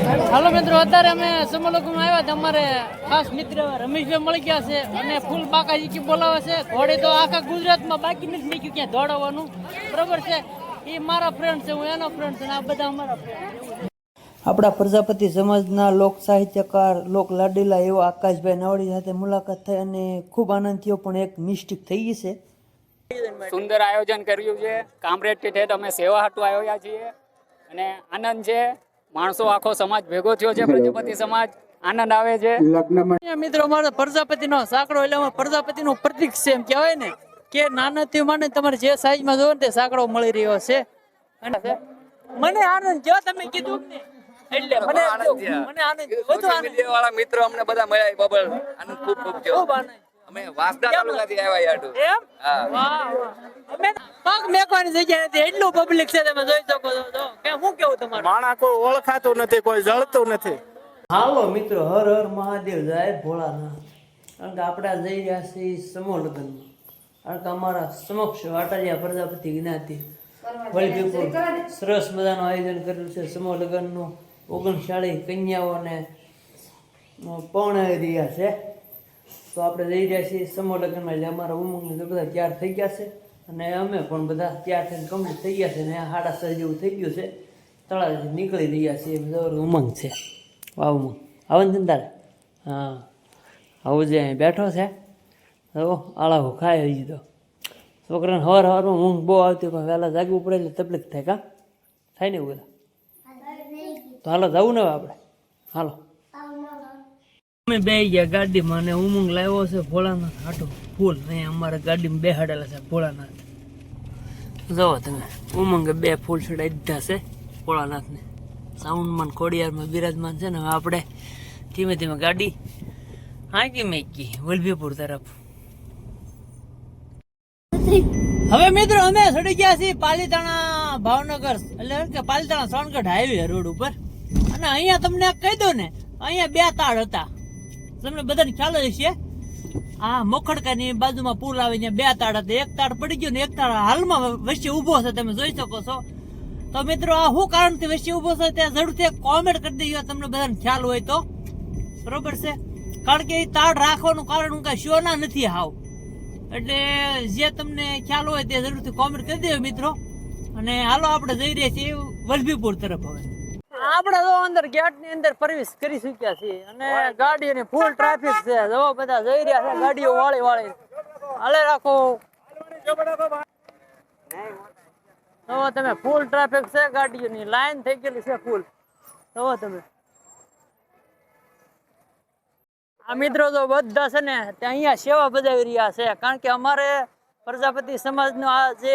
હાલો મિત્રો, અત્યારે અમે સમૂહમાં આવ્યા હતા. અમારે ખાસ મિત્ર રમેશભાઈ મળી ગયા છે અને ફૂલ બાકાજી બોલાવે છે. ઘોડે તો આખા ગુજરાતમાં બાકી નથી નીકળ્યું ક્યાં દોડાવવાનું, બરોબર છે. એ મારા ફ્રેન્ડ છે, હું એનો ફ્રેન્ડ છે, આ બધા અમારા ફ્રેન્ડ. આપણા પ્રજાપતિ સમાજના લોક સાહિત્યકાર લોક લાડીલા એવા આકાશભાઈ નાવડી સાથે મુલાકાત થઈ અને ખૂબ આનંદ થયો, પણ એક મિસ્ટેક થઈ ગઈ છે. સુંદર આયોજન કર્યું છે. કામરેજથી ઠેઠ અમે સેવા હાટુ આવ્યા છીએ અને આનંદ છે. માણસો આખો સમાજ ભેગો થયો છે. પ્રજાપતિ સમાજ આનંદ આવે છે. મિત્રો, અમારો પ્રજાપતિનો સાંકડો એટલે અમારે પ્રજાપતિનું પ્રતીક છે એમ કહેવાય ને, કે નાનાથી માને તમારે જે સાઈઝમાં જોવો ને તે સાંકડો મળી રહ્યો છે. મને આનંદ જો તમે કીધું ને એટલે મને આનંદ વધુ આનંદ વાળા મિત્રો અમને બધા મળ્યા. બબલ આનંદ ખૂબ ખૂબ થયો. ખૂબ આનંદ. અમે વાસદા તાલુકાથી આવ્યા યાડુ. એમ? વાહ. અમે પગ મેકવાની જગ્યા નથી, એટલું પબ્લિક છે, તમે જોઈ શકો છો. કે હું કેવું તમારું? માણા કોઈ ઓળખાતું નથી, કોઈ જળતું નથી. હાલો મિત્રો, હર હર મહાદેવ, જય ભોળાનાથ. કારણ કે આપણે જઈ રહ્યા છીએ સમૂહ લગ્નમાં. કારણ કે અમારા સમક્ષ વાટાલિયા પ્રજાપતિ જ્ઞાતિ વલભીપુર સરસ મજાનું આયોજન કરેલું છે સમૂહ લગ્નનું. 39 કન્યાઓને પરણાવી રહ્યા છે. તો આપણે જઈ રહ્યા છીએ સમૂહ લગ્નમાં. એટલે અમારા ઉમંગને બધા તૈયાર થઈ ગયા છે અને અમે પણ બધા તૈયાર થઈને કમ્પ્લીટ થઈ ગયા છે. ને 6:30 જેવું થઈ ગયું છે. તળાવથી નીકળી રહ્યા છીએ. બધા ઉમંગ છે. વાહ ઉમંગ, આવું ને તારે? હા, આવું જે અહીં બેઠો છે. તો આળાવું ખાય હજી તો. છોકરાને સવારમાં ઊંઘ બહુ આવતી, પણ વહેલા જાગવું પડે એટલે તકલીફ થાય. કા થાય ને એવું? તો હાલો જવું ને આપણે. હાલો, અમે બે ગયા ગાડીમાં અને ઉમંગ લાવ્યો છે ભોળાનાથ હાટું ફૂલ. અહીંયા અમારે ગાડીમાં બેહાડેલા છે ભોળાનાથ. જુઓ તમે, ઉમંગે 2 ફૂલ ચડાવી દીધા છે ભોળાનાથને. સાઉન્ડમાં ખોડિયારમાં બિરાજમાન છે ને. હવે આપણે ધીમે ધીમે ગાડી હાંકી મેકી વલભીપુર તરફ. હવે મિત્રો, અમે ચડી ગયા છીએ પાલીતાણા ભાવનગર, એટલે કે પાલીતાણા સોનગઢ હાઈવે રોડ ઉપર. અને અહીંયા તમને કહી દો ને, અહીંયા 2 તાળ હતા. તમને બધાને ખ્યાલ જ છે. આ મોખડકાની બાજુમાં પુલ આવે, ત્યાં 2 તાળ હતા. એક તાળ પડી ગયો ને એક તાળ હાલમાં વચ્ચે ઊભો છે, તમે જોઈ શકો છો. તો મિત્રો, આ શું કારણથી વચ્ચે ઊભો છે ત્યાં જરૂરથી કોમેન્ટ કરી દેજો, તમને બધાને ખ્યાલ હોય તો. બરોબર છે? કારણ કે એ તાળ રાખવાનું કારણ હું કાંઈ શ્યોર નથી હાવ. એટલે જે તમને ખ્યાલ હોય તે જરૂરથી કોમેન્ટ કરી દેજો મિત્રો. અને હાલો આપણે જઈ રહ્યા છીએ વલભીપુર તરફ. હવે આપણે તો અંદર ગેટ ની અંદર પ્રવેશ કરી ચૂક્યા છીએ અને ગાડીઓની ફૂલ ટ્રાફિક છે. જો બધા જઈ રહ્યા છે ગાડીઓ વાળી વાળી. હાલે રાખો. તો તમે ફૂલ ટ્રાફિક છે, ગાડીઓની લાઈન થઈ ગયેલી છે ફૂલ. તો તમે આ મિત્રો તો બધા છે ને તે અહીંયા સેવા બજાવી રહ્યા છે. કારણ કે અમારે પ્રજાપતિ સમાજનો આ જે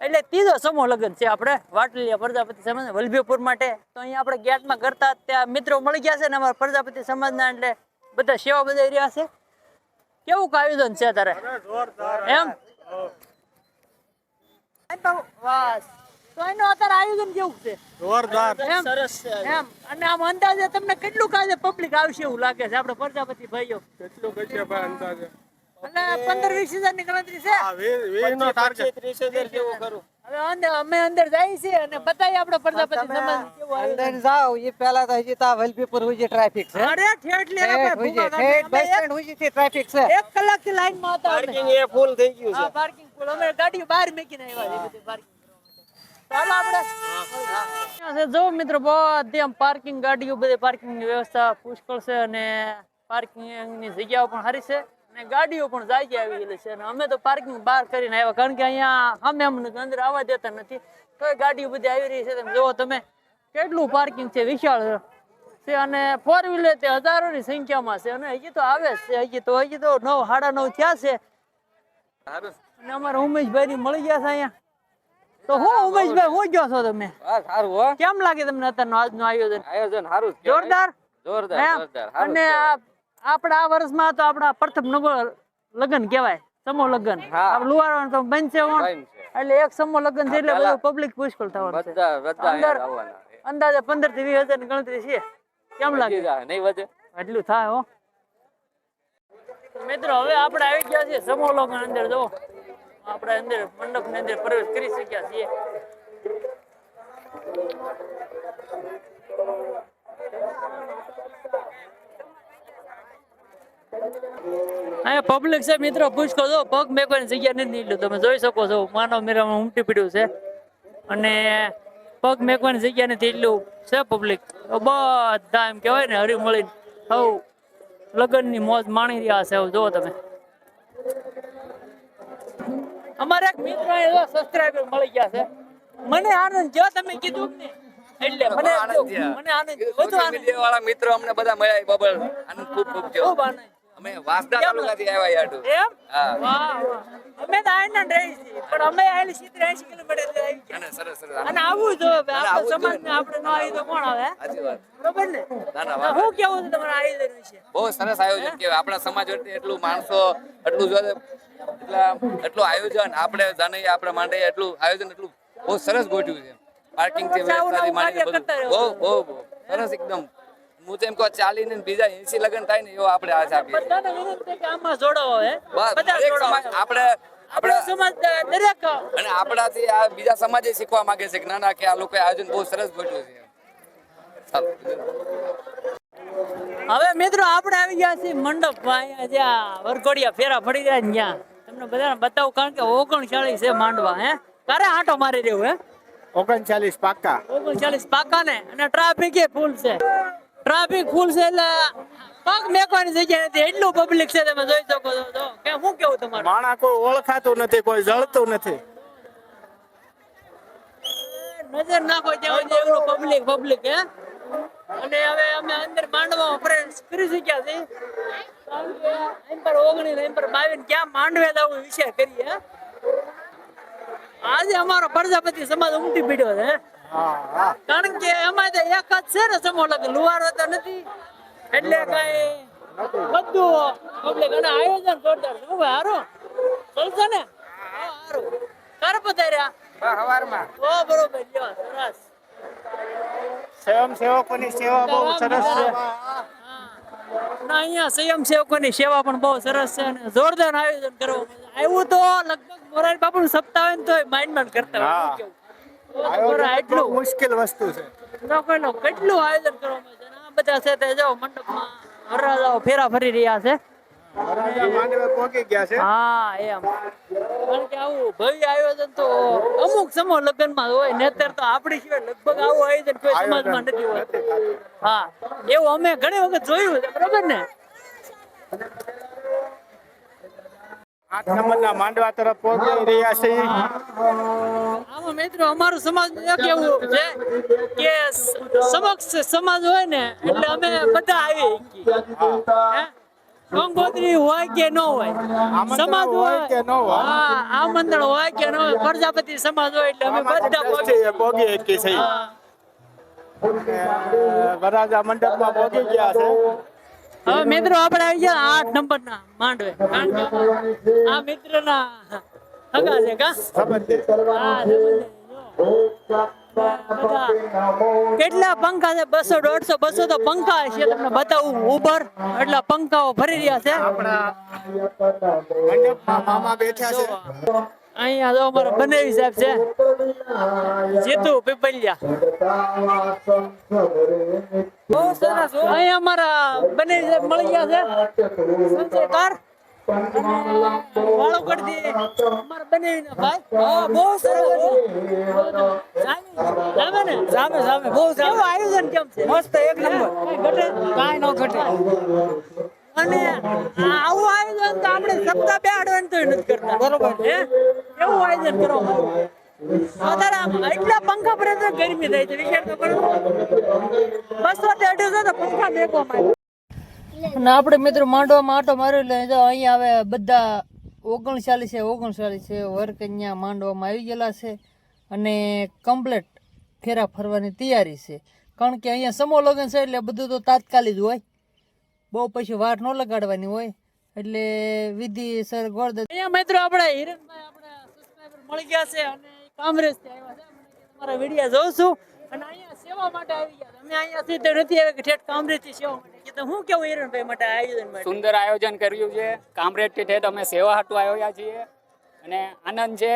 એટલે 3જો સમૂહ લગ્ન છે આપણે વાટલીયા પ્રજાપતિ સમાજ વલભીપુર માટે. તો અહીંયા આપણે ગેટમાં કરતા ત્યાં મિત્રો મળી ગયા છે ને અમારા પ્રજાપતિ સમાજના, એટલે બધા સેવા બજાવી રહ્યા છે. કેવું આયોજન છે તારે? એમ વાહ. તો એનું અત્યારે આયોજન કેવું છે? જોરદાર, સરસ છે એમ. અને આમ અંદાજે તમને કેટલું કાજે પબ્લિક આવશે એવું લાગે છે આપણે પ્રજાપતિ ભાઈઓ? કેટલું કઈ ભાઈ અંદાજે? અને 15-20 હજારની ગણતરી છે. હા, 20 નો ટાર્ગેટ. 30,000 જેવું કરું. હવે અમે અંદર જાય છે અને બતાવી આપણે પ્રજાપતિ સમાજ કેવું અંદર જાવ એ પહેલા તો હજી તો વલભીપુર હુજી ટ્રાફિક છે. અરે ઠેઠ લે આપણે ભૂગા બસ સ્ટેન્ડ હુજી થી ટ્રાફિક છે. 1 કલાકથી લાઈનમાં હતા. પાર્કિંગ એ ફૂલ થઈ ગયું છે. હા, પાર્કિંગ ફૂલ. અમે ગાડીઓ બહાર મૂકીને આવ્યા છે બધી પાર્કિંગ. ચાલો આપણે જો મિત્રો, બધી આમ પાર્કિંગ ગાડીઓ બધી પાર્કિંગની વ્યવસ્થા પુષ્કળ છે અને પાર્કિંગની જગ્યાઓ પણ સારી છે અને ગાડીઓ પણ જાગી આવી ગયેલી છે. અને અમે તો પાર્કિંગ બહાર કરીને આવ્યા, કારણ કે અહીંયા અમે અમને અંદર આવવા દેતા નથી. તો એ ગાડીઓ બધી આવી રહી છે. તમે જુઓ તમે કેટલું પાર્કિંગ છે, વિશાળ છે. અને 4 વ્હીલર તે હજારોની સંખ્યામાં છે. અને હજી તો આવે જ છે. હજી તો 9, 9:30 થયા છે. અને અમારા ઉમેશભાઈ ની મળી ગયા છે અહીંયા. તો હું ઉમેશભાઈ, હું ગયો છો તમે? સારું હો. કેમ લાગે તમને અત્યારનું આજનું આયોજન? આયોજન સારું છે. જોરદાર. જોરદાર એમ? જોરદાર. અને આપણા આ વર્ષમાં તો આપણા પ્રથમ લગ્ન કહેવાય, સમૂહ લગ્ન. લુવારવાનું તો બનશે એટલે એક સમૂહ લગ્ન છે એટલે બધું પબ્લિક પુષ્કળ થવાનું છે. અંદર અંદાજે 15 થી 20 હજારની ગણતરી છે. કેમ લાગે? નહીં વધે એટલું થાય હો મિત્રો. હવે આપણે આવી ગયા છીએ સમૂહ લગ્ન અંદર. જો આપણે અંદર મંડપની અંદર પ્રવેશ કરી શક્યા છીએ. અહીંયા પબ્લિક છે મિત્રો, પૂછકો જો પગ મેકવાની જગ્યા નથી નીકળ્યું. તમે જોઈ શકો છો માનવ મેળામાં ઉમટી પડ્યું છે અને પગ મેકવાની જગ્યા નથી એટલું છે પબ્લિક. બધા એમ કહેવાય ને હરી મળીને હવ લગ્નની મોજ માણી રહ્યા છે. હવે જુઓ તમે, અમારે એક મિત્ર સબસ્ક્રાઇબર મળી ગયા છે. મને આનંદ જો તમે કીધું ને એટલે મને આનંદ વધુ આનંદ વાળા મિત્રો અમને બધા મળ્યા બબલ આનંદ ખૂબ ખૂબ થયો. ખૂબ આનંદ. અમે વાસદા તાલુકાથી આવ્યા યાડુ. એમ? હા. વાહ, વાહ. અમે તો આણંદ રહી છીએ, પણ અમે આયેલી 70-80 કિલોમીટર થી આવી ગયા. અને સરસ સરસ અને આવું જોઈએ અને આપણા આવું જ સમાજને આપણે ન આવી તો કોણ આવે? સાચી વાત. બરોબર ને? ના ના વાત. હું કેવું છે તમારા આયોજન વિશે? બહુ સરસ આયોજન કહેવાય. આપણા સમાજ વતી એટલું માણસો એટલું જો એટલું આયોજન આપણે જાણીએ આપણે માંડીએ એટલું આયોજન એટલું બહુ સરસ ગોઠવ્યું છે. પાર્કિંગ થી વ્યવસ્થાથી માંડીને બધું બહુ બહુ બહુ સરસ એકદમ. હું તો એમ કહું 40 ને બીજા 80 લગ્ન થાય ને એવો આપણે આશા આપીએ. બધાને વિનંતી કે આમાં જોડાવો હે. બસ બધા દરેક જોડાવો. સમાજ આપણે આપણો સમાજ દરેક અને આપણાથી આ બીજા સમાજે શીખવા માંગે છે કે ના ના કે આ લોકોએ આયોજન બહુ સરસ ગોઠવ્યું છે. ચાલો. હવે મિત્રો આપણે આવી ગયા છીએ મંડપમાં, અહીંયા જ્યાં વરઘોડિયા ફેરા ફરી રહ્યા ને ત્યાં તમને બધાને બતાવું, કારણ કે 39 છે માંડવા. હે તારે આંટો મારી રહ્યો હે 39 પાકા. 39 પાકા ને, અને ટ્રાફિક એ ફૂલ છે. ટ્રાફિક ફૂલ છે એટલે પગ મેકવાની જગ્યા નથી, એટલું પબ્લિક છે. તમે જોઈ શકો છો. જો કે શું કેવું તમારું? માણા કોઈ ઓળખાતું નથી, કોઈ જળતું નથી. નજર નાખો ત્યાં સુધી એટલું પબ્લિક હે. અને હવે અમે અંદર માંડવામાં પ્રવેશ કરી શક્યા છીએ, કારણ કે એમ પર 19 એમ પર 22 ક્યાં માંડવે જવું વિચાર કરીએ. આજે અમારો પ્રજાપતિ સમાજ ઉમટી પડ્યો છે, કારણ કે એમાં તો એક જ છે ને સમૂહ લગ્ન, લુવારો તો નથી, એટલે કઈ બધું પબ્લિક અને આયોજન જોરદાર છે. હું ભાઈ હારું ચાલશે ને? હારું ક્યારે પધાર્યા? સવારમાં ઓ બરોબર, લ્યો સરસ. સ્વયંસેવકોની સેવા બહુ સરસ છે. ના, અહીંયા સ્વયંસેવકોની સેવા પણ બહુ સરસ છે અને જોરદાર આયોજન કરવામાં આવ્યું. તો લગભગ મોરારી બાપુનું સપ્તાહ હોય ને તો માઇન્ડ કરતા હોય. શું કેવું? આયોજન બહુ એટલું મુશ્કેલ વસ્તુ છે. લોકોનું કેટલું આયોજન કરવામાં આવે છે. અને આ બધા છે તે જો મંડપમાં વરરાજાઓ ફેરા ફરી રહ્યા છે. વરરાજા માંડવે પહોંચી ગયા છે. હા એમ, કારણ કે આવું ભવ્ય આયોજન તો અમુક સમૂહ લગ્નમાં હોય, નહીતર તો આપણી સિવાય લગભગ આવું આયોજન કોઈ સમાજમાં નથી હોતું. હા, એવું અમે ઘણી વખત જોયું છે. બરોબર ને? 8 નંબરના માંડવા તરફ પહોંચી રહ્યા છે. આમાં મિત્રો અમારું સમાજ એક એવું છે કે સમક્ષ સમાજ હોય ને એટલે અમે બધા આવી શકીએ. કંકોત્રી હોય કે ન હોય, સમાજ હોય કે ન હોય. હા, આમંત્રણ હોય કે ન હોય, પ્રજાપતિ સમાજ હોય એટલે અમે બધા પહોંચી શકી છે. વરરાજા મંડપમાં પહોંચી ગયા છે. હવે મિત્રો આપણે આવી ગયા 8 નંબરના માંડવે, કારણ કે આ મિત્રના હગા છે કા? ખબર છે. હા, બધા કેટલા પંખા છે? 200 150 200 તો પંખા છે. તમને બતાવું ઉપર એટલા પંખાઓ ફરી રહ્યા છે. મંડપમાં મામા બેઠા છે. અહીંયા તો અમારા બનેવી સાહેબ છે, જીતુ પીપલિયા. બહુ સરસ. અહીંયા અમારા બનેવી સાહેબ મળી ગયા છે, સંજયકાર વાળોકડથી અમારા બનેવીના ભાઈ. હા, બહુ સરસ. સામે ને સામે સામે બહુ સારું આયોજન. કેમ છે? મસ્ત, એક નંબર. કાંઈ ન ઘટે. અને આવું આયોજન તો આપણે સપ્તાહ બે અડવાન તો નથી કરતા. બરોબર છે? એવું આયોજન કરવામાં આવ્યું. એટલા પંખા પર ગરમી થાય છે, વિચાર તો કરો. 200 થી 250 તો પંખા મેકવામાં આવ્યા. અને આપણે મિત્રો માંડવામાં આટો માર્યો એટલે જો અહીંયા આવે બધા 39 છે વરકન્યા માંડવામાં આવી ગયેલા છે અને કમ્પ્લેટ ફેરા ફરવાની તૈયારી છે, કારણ કે અહીંયા સમૂહ લગ્ન છે એટલે બધું તો તાત્કાલિક હોય, બહુ પછી વાર ન લગાડવાની હોય, એટલે વિધિ સર ગોળ. અહીંયા મિત્રો આપણે હિરણભાઈ આપણા સબસ્ક્રાઇબર મળી ગયા છે અને કામરેજ થી આવ્યા છે. તમારા વિડીયો જોઉં છું અને અહીંયા સેવા માટે આવી ગયા. અમે અહીંયા થી તો નથી આવ્યા કે ઠેઠ કામરેજ થી સેવા માટે. કે હું કેવું હિરણભાઈ માટે આયોજન માટે? સુંદર આયોજન કર્યું છે. કામરેજ થી ઠેઠ અમે સેવા હાટુ આવ્યા છીએ અને આનંદ છે.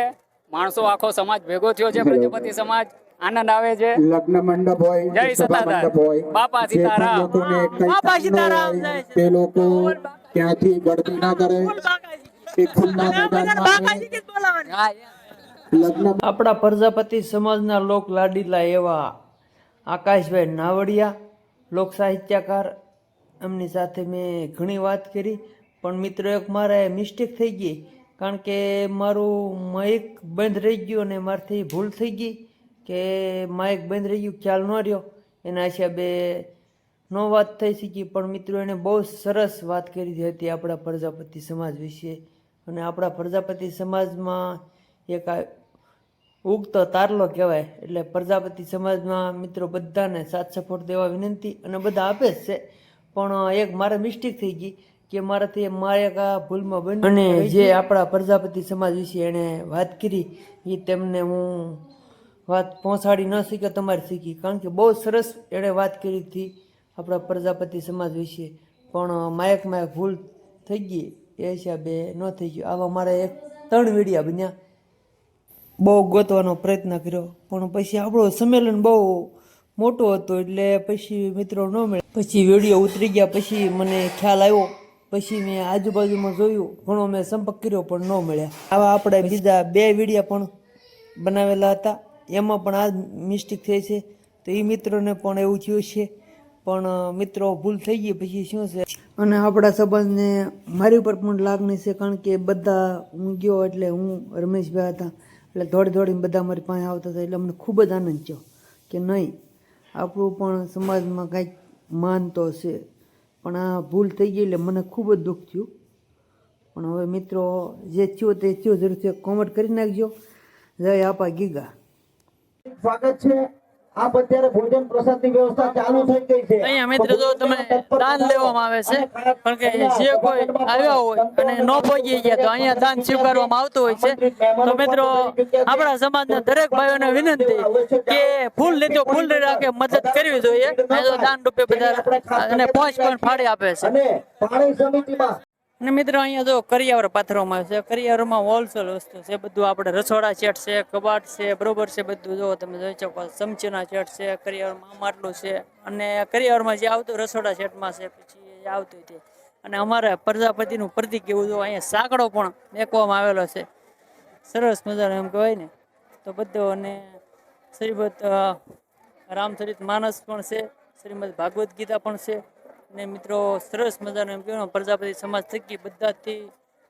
માણસો આખો સમાજ ભેગો થયો છે, પ્રજાપતિ સમાજ. આનંદ આવે છે. લગ્ન મંડપ હોય, જય સભા સતાધાર. મંડપ હોય, બાપા સીતારામ. જે પણ લોકોને કંઈ બાપા કામનું સીતારામ હોય, જાય છે. તે લોકો ત્યાંથી ગળતી ના કરે એ ખુલ્લા મેદાનમાં લગ્ન આપણા પ્રજાપતિ સમાજના લોક લાડીલા એવા આકાશભાઈ નાવડિયા લોક સાહિત્યકાર, એમની સાથે મેં ઘણી વાત કરી, પણ મિત્રો એક મારે મિસ્ટેક થઈ ગઈ, કારણ કે મારું માઇક બંધ રહી ગયું અને મારાથી ભૂલ થઈ ગઈ કે માઇક બંધ રહી ગયું, ખ્યાલ ન રહ્યો, એના હિસાબે નો વાત થઈ શકી. પણ મિત્રો એને બહુ સરસ વાત કરી હતી આપણા પ્રજાપતિ સમાજ વિશે. અને આપણા પ્રજાપતિ સમાજમાં એક ઉગતો તારલો કહેવાય, એટલે પ્રજાપતિ સમાજમાં મિત્રો બધાને સાથ સપોર્ટ દેવા વિનંતી, અને બધા આપે જ છે. પણ એક મારે મિસ્ટેક થઈ ગઈ કે મારાથી મારે એક આ ભૂલમાં બની, અને જે આપણા પ્રજાપતિ સમાજ વિશે એણે વાત કરી એ તેમને હું વાત પહોંચાડી ન શક્યો, તમારી શીખી, કારણ કે બહુ સરસ એણે વાત કરી હતી આપણા પ્રજાપતિ સમાજ વિશે. પણ માયકમાં ભૂલ થઈ ગઈ, એ હિસાબે ન થઈ ગયું. આવા મારે 3 વિડીયા બન્યા, બહુ ગોતવાનો પ્રયત્ન કર્યો, પણ પછી આપણું સંમેલન બહુ મોટું હતું એટલે પછી મિત્રો ન મળે. પછી વિડીયો ઉતરી ગયા, પછી મને ખ્યાલ આવ્યો, પછી મેં આજુબાજુમાં જોયું, ઘણો મેં સંપર્ક કર્યો પણ ન મળ્યા. આવા આપણે બીજા 2 વિડીયા પણ બનાવેલા હતા, એમાં પણ આ મિસ્ટેક થઈ છે, તો એ મિત્રોને પણ એવું થયું છે. પણ મિત્રો ભૂલ થઈ ગઈ, પછી શું છે. અને આપણા સંબંધને મારી ઉપર પણ લાગણી છે, કારણ કે બધા હું ગયો એટલે હું રમેશભાઈ હતા, એટલે દોડીને બધા મારી પાસે આવતા હતા, એટલે અમને ખૂબ જ આનંદ થયો કે નહીં આપણું પણ સમાજમાં કાંઈક માન તો છે. પણ આ ભૂલ થઈ ગઈ એટલે મને ખૂબ જ દુઃખ થયું. પણ હવે મિત્રો જે થયું તે થયું, જરૂરથી કોમેન્ટ કરી નાખજો. જય આપા ગીગા. સ્વાગત છે. આપ અત્યારે ભોજન પ્રસાદની વ્યવસ્થા ચાલુ થઈ ગઈ છે. અહીંયા મિત્રો જો તમે દાન લેવામાં આવે છે, કારણ કે જે કોઈ આવ્યા હોય અને ન પહોંચી ગયા તો અહીંયા દાન સ્વીકારવામાં આવતું હોય છે. તો મિત્રો આપણા સમાજના દરેક ભાઈઓને વિનંતી કે ફૂલ લીધો ફૂલ રાખે મદદ કરવી જોઈએ. તો દાન રૂપે બધા અને પહોંચ પણ ફાળી આપે છે. અને પાણી સમિતિમાં અને મિત્રો અહીંયા જો કરિયાવર પાથરવામાં આવે છે. કરિયાવરમાં હોલસેલ વસ્તુ છે, બધું આપણે રસોડા સેટ છે, કબાટ છે, બરોબર છે, બધું જો તમે જોઈ શકો. ચમચીના સેટ છે, કરિયાવરમાં માટલું છે, અને કરિયાવરમાં જે આવતું રસોડા સેટમાં છે, પછી આવતું તે. અને અમારે પ્રજાપતિનું પ્રતિક એવું જો અહીંયા સાંકડો પણ મેકવામાં આવેલો છે, સરસ મજાનો એમ કહેવાય ને. તો બધો અને શ્રીમદ રામચરિત માનસ પણ છે, શ્રીમદ ભાગવત ગીતા પણ છે. ને મિત્રો સરસ મજાનું એમ કહેવાય પ્રજાપતિ સમાજ થકી બધાથી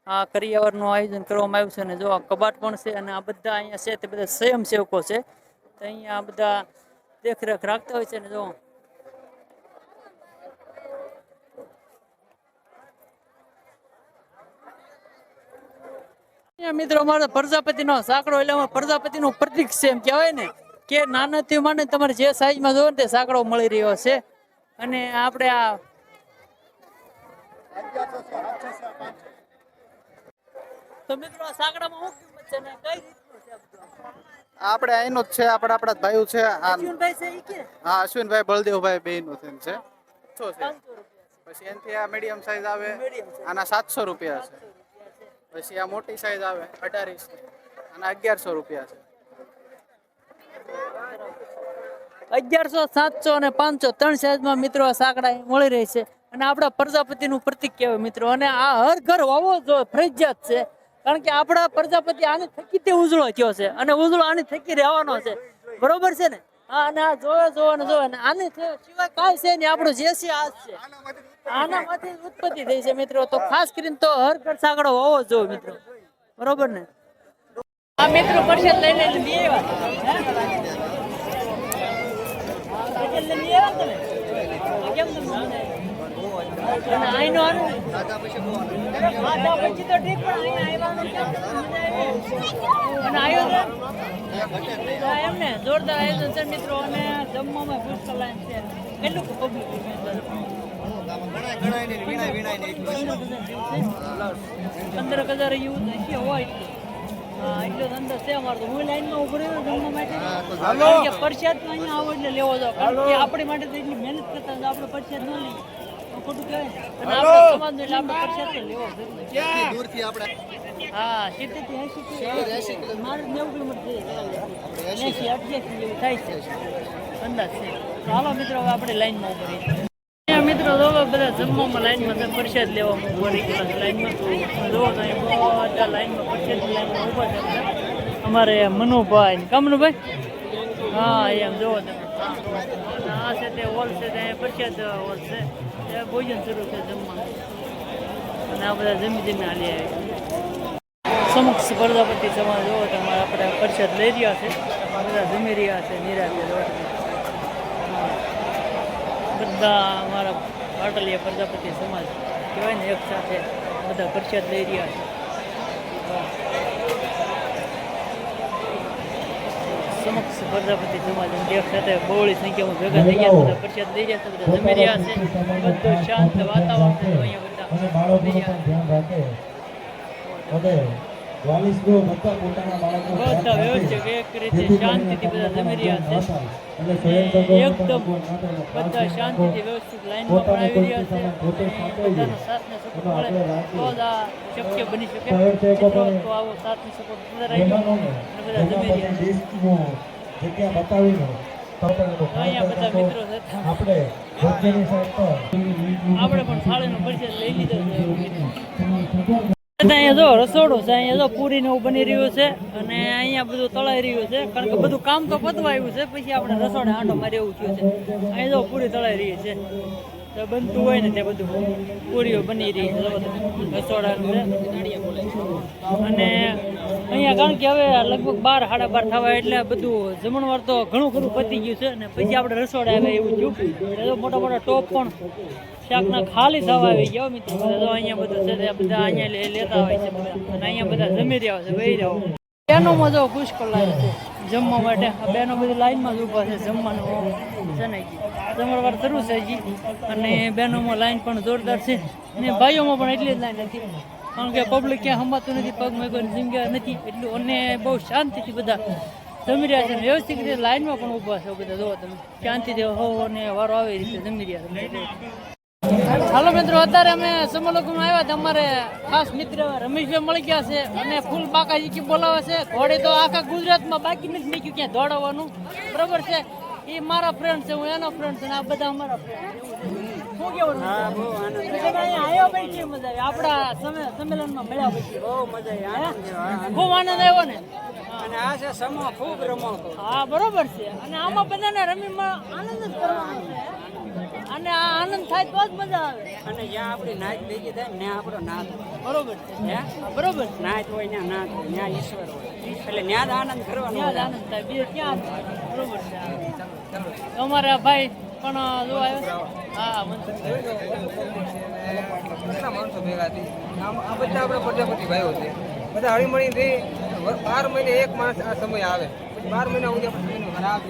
આ કરિયાવરનું આયોજન કરવામાં આવ્યું છે. અને જો આ કબાટ પણ છે, અને આ બધા અહીંયા છે તે બધા સ્વયંસેવકો છે, તો અહીંયા બધા દેખરેખ રાખતા હોય છે. ને જો મિત્રો અમારો પ્રજાપતિનો સાંકડો એટલે અમારો પ્રજાપતિનું પ્રતિક છે, એમ કહેવાય ને કે નાનાથી માંડે તમારે જે સાઈઝમાં જોવો ને તે સાંકડો મળી રહ્યો છે. અને આપણે આ તો મિત્રો આ સાંકડામાં શું કિંમત છે ને કઈ રીતનું છે? આપણે અહીંનો જ છે, આપણા જ ભાઈઓ છે. અશ્વિનભાઈ છે ઈ કે? હા, અશ્વિનભાઈ બળદેવભાઈ બેયનું છે. 500 છે. 500 રૂપિયા. પછી એનાથી આ મીડિયમ સાઈઝ આવે, આના 700 રૂપિયા છે. પછી આ મોટી સાઈઝ આવે 18 ઇંચની, આના 1100 રૂપિયા છે. 1100, 700 અને 500 3 સાઈઝમાં મિત્રો આ સાંકડા મળી રહી છે. અને આપણા પ્રજાપતિનું પ્રતિક કહેવાય મિત્રો. અને આ હર ઘર હોવો જોઈએ, ફરજિયાત છે, કારણ કે આપણા પ્રજાપતિ આની થકી તે ઉજળો થયો છે, અને ઉજળો આની થકી રહેવાનો છે, બરોબર છે ને. હા, અને આ જોવે ને આની સિવાય કાંઈ છે નહીં, આપણું જે છે આ જ છે, આનામાંથી ઉત્પત્તિ થઈ છે મિત્રો. તો ખાસ કરીને તો હર ઘર સાંકડો હોવો જોઈએ મિત્રો, બરોબર ને. આ મિત્રો પરસેદ લઈને લઈ આવ્યા કેમ તમે અને આઈનો અને પછી તો ઠીક, પણ અહીંયા આવ્યા એમને જોરદાર આયોજન છે મિત્રો. અને જમવામાં પુષ્કળ લાઈન છે. કેટલું પબ્લિક 15,000 એવું હોય. હા, એટલો ધંધો છે અમારો. તો હું લાઈનમાં ઉભો રહ્યો જમવા માટે, કારણ કે પ્રસાદ તો અહીંયા આવો એટલે લેવો જાવ, કારણ કે આપણી માટે તો એટલી મહેનત કરતા આપણે પ્રસાદ ન લઈએ તો ખોટું કહેવાય. અને આપણા સમાજનો એટલે આપણે પ્રસાદ તો લેવો દૂરથી આપણે. હા, 70 થી 80 મારે 90 કિલોમીટર થઈ જાય, 80-88 જેવું થાય છે અંદાજ છે. તો હાલો મિત્રો હવે આપણે લાઈનમાં ઉભો રહીએ. મિત્રો જોવો બધા જમવામાં લાઈનમાં છે, પ્રસાદ લેવામાં ઉભા રહી ગયેલા છે લાઈનમાં. જોવો તો અહીંયા બધા લાઈનમાં પ્રસાદની લાઈનમાં ઉભા છે બધા. અમારે મનુભાઈ ને કમનુભાઈ, હા એમ જોવો તમે. આ છે તે હોલ છે, ત્યાં પ્રસાદ હોલ છે, ત્યાં ભોજન શરૂ છે જમવાનું. અને આ બધા જમી હાલી આવી. સમક્ષ પ્રજાપતિ સમાજ જોવો તમારે આપણે પ્રસાદ લઈ રહ્યા છે, બધા જમી રહ્યા છે નિરાતે. બધા અમારા પાટલીયા પ્રજાપતિ સમાજ કહેવાય ને એક સાથે બધા પ્રસાદ લઈ રહ્યા છે. સમક્ષ પ્રજાપતિ સમાજ એક સાથે બહોળી સંખ્યામાં ભેગા થઈ ગયા, બધા પ્રસાદ લઈ રહ્યા છે, બધા જમી રહ્યા છે. બધું શાંત વાતાવરણ છે અહીંયા બધા બધા વ્યવસ્થિત એક રીતે શાંતિથી બધા જમી રહ્યા છે. એકદમ બધા શાંતિથી વ્યવસ્થિત લાઈનમાં પણ આવી રહ્યા છે. બધાનો સાથને સપોર્ટ મળે તો જ આ શક્ય બની શકે. મિત્રો તો આવો સાથને સપોર્ટ બધા રહી ગયો અને બધા જમી રહ્યા છે. અહીંયા બધા મિત્રો છે, આપણે પણ થાળીનો પરિચય લઈ લીધો છે. અહીંયા જો રસોડો છે, અહીંયા જો પૂરીને એવું બની રહ્યું છે અને અહીંયા બધું તળાઈ રહ્યું છે, કારણ કે બધું કામ તો પતવા આવ્યું છે, પછી આપણે રસોડે આંટો મારી એવું થયું છે. અહીંયા જો પૂરી તળાઈ રહી છે, તો બનતું હોય ને તે બધું પૂરીઓ બની રહી છે રસોડાનું છે. અને અહીંયા કારણ કે હવે લગભગ 12 સાડા 12 થવા એટલે બધું જમણવાર તો ઘણું ખરું પતી ગયું છે અને પછી આપણે રસોડે આવે એવું થયું. મોટા મોટા ટોપ પણ શાકના ખાલી થવા આવી ગયા મિત્રો. બધા અહીંયા બધું છે બધા અહીંયા લેતા હોય છે બધા, અને અહીંયા બધા જમી રહ્યા છે, વહી રહ્યા. બેનોમાં જો પુષ્કળ લાગે છે જમવા માટે. આ બેનો બધી લાઈનમાં જ ઊભા છે જમવાનું છે ને જમણવાર શરૂ છે હજી. અને બહેનોમાં લાઈન પણ જોરદાર છે અને ભાઈઓમાં પણ એટલી જ લાઈન હતી, કારણ કે પબ્લિક ક્યાં સંભાતું નથી, પગમાં કોઈની જગ્યા નથી એટલું. અને બહુ શાંતિથી બધા જમી રહ્યા છે, વ્યવસ્થિત રીતે લાઈનમાં પણ ઊભા છે બધા. જોવો તમે શાંતિથી હો અને વારો આવે એ રીતે જમી રહ્યા છે. હાલો મિત્રો, અત્યારે અમે સમલોકમાં આવ્યા હતા. અમારે ખાસ મિત્ર રમેશભાઈ મળી ગયા છે અને ફૂલ બાકાજી બોલાવે છે. ઘોડે તો આખા ગુજરાતમાં બાકી નથી મૂક્યું ક્યાં દોડાવવાનું, બરોબર છે. એ મારા ફ્રેન્ડ છે, હું એનો ફ્રેન્ડ છે, આ બધા અમારા ફ્રેન્ડ. શું કેવું? અહીંયા આવ્યો ભાઈ કેવી મજા આવી? આપણા સંમેલનમાં મળ્યા પછી બહુ મજા આવી, ખૂબ આનંદ આવ્યો ને. અને આ છે સમો ખૂબ રમો. હા બરોબર છે. અને આમાં બધાને રમીમાં આનંદ જ કરવાનો છે અને આ આનંદ થાય તો જ મજા આવે. અને જ્યાં આપણી નાચ ભેગી થાય ને આપણો નાદ, બરોબર છે. બરોબર નાચ હોય ત્યાં નાદ હોય, ત્યાં ઈશ્વર હોય, એટલે ત્યાં જ આનંદ કરવાનો, ત્યાં જ આનંદ થાય, બીજે ક્યાં? બરોબર છે. અમારા ભાઈ પણ જો આવ્યો. હા કેટલા માણસો ભેગા થઈ, આ બધા આપણા પ્રજાપતિ ભાઈઓ છે, બધા હળીમળીને 12 મહિને એક માણસ આ સમય આવે, 12 મહિના સુધી આપણે ખરાબ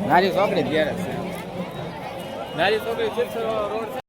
નારી છોકરી નારી છોકરી રોડ